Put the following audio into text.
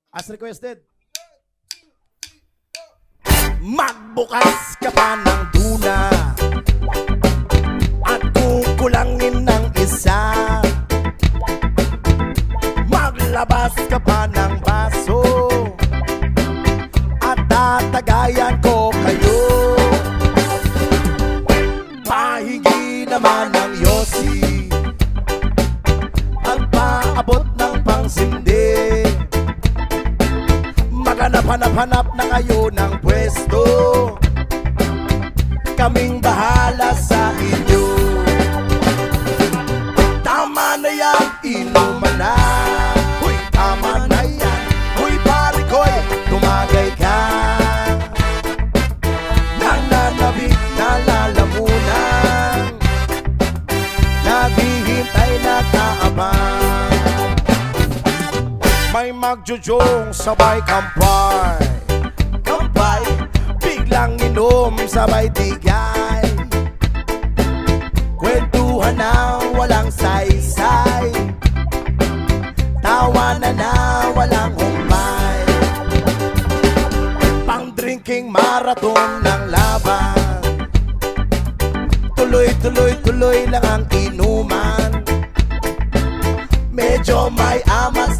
As requested. Magbukas ka pa ng tuna at kukulangin ng isa. Maglabas ka pa ng baso at tatagayan ko kayo. Pahingi naman ng yosi at paabot ng pangsindi. Maghanap-hanap na kayo ng pwesto, kaming bahala sa inyo. Tama na yan, inuman na. Huy, tama na yan. Huy, pare ko'y tumagay ka. Nananabik na lalamunan, naghihintay na kaabang. May magjujong sabay kampay, kampay, biglang inom sabay tigay. Kwentuhan na walang saysay, tawanan na walang humpay. Pang-drinking marathon ng laban, tuloy-tuloy-tuloy lang ang inuman. Medyo may amas